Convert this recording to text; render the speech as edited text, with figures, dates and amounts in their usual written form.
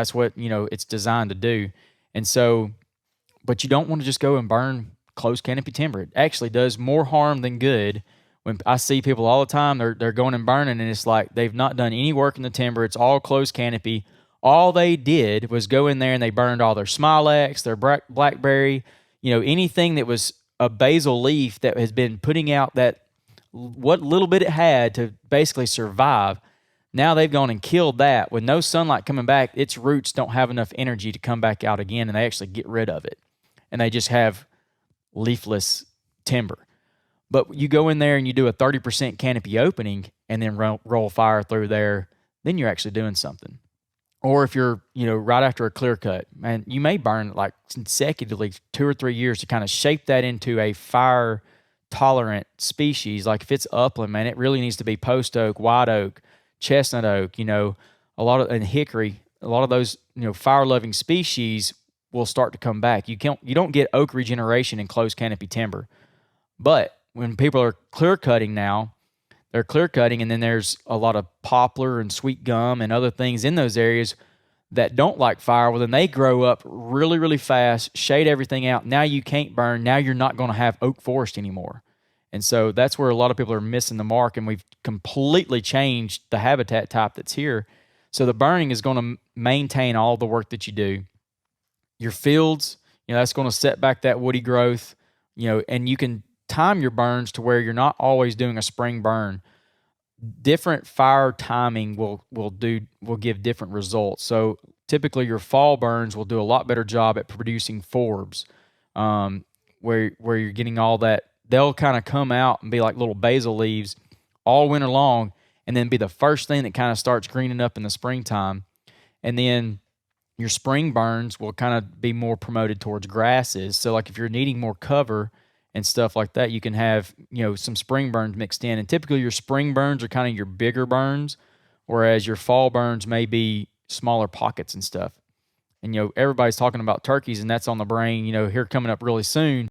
That's what, it's designed to do. And so, but you don't want to just go and burn closed canopy timber. It actually does more harm than good. When I see people all the time, they're going and burning, and it's like they've not done any work in the timber. It's all closed canopy. All they did was go in there and they burned all their smilax, their blackberry, anything that was a basal leaf that has been putting out that what little bit it had to basically survive. Now they've gone and killed that. With no sunlight coming back, its roots don't have enough energy to come back out again, and they actually get rid of it. And they just have leafless timber. But you go in there and you do a 30% canopy opening and then roll fire through there, then you're actually doing something. Or if you're, right after a clear cut, and you may burn like consecutively 2 or 3 years to kind of shape that into a fire tolerant species. Like if it's upland, man, it really needs to be post oak, white oak, chestnut oak, and hickory. A lot of those, fire loving species will start to come back. You don't get oak regeneration in closed canopy timber. But when people are clear cutting now, they're clear cutting, and then there's a lot of poplar and sweet gum and other things in those areas that don't like fire. Well, then they grow up really, really fast, shade everything out. Now you can't burn. Now you're not going to have oak forest anymore. And so that's where a lot of people are missing the mark, and we've completely changed the habitat type that's here. So the burning is going to maintain all the work that you do. Your fields, that's going to set back that woody growth, and you can time your burns to where you're not always doing a spring burn. Different fire timing will give different results. So typically your fall burns will do a lot better job at producing forbs, where you're getting all that. They'll kind of come out and be like little basil leaves all winter long, and then be the first thing that kind of starts greening up in the springtime. And then your spring burns will kind of be more promoted towards grasses. So like if you're needing more cover and stuff like that, you can have, some spring burns mixed in. And typically your spring burns are kind of your bigger burns, whereas your fall burns may be smaller pockets and stuff. And, everybody's talking about turkeys, and that's on the brain, here coming up really soon.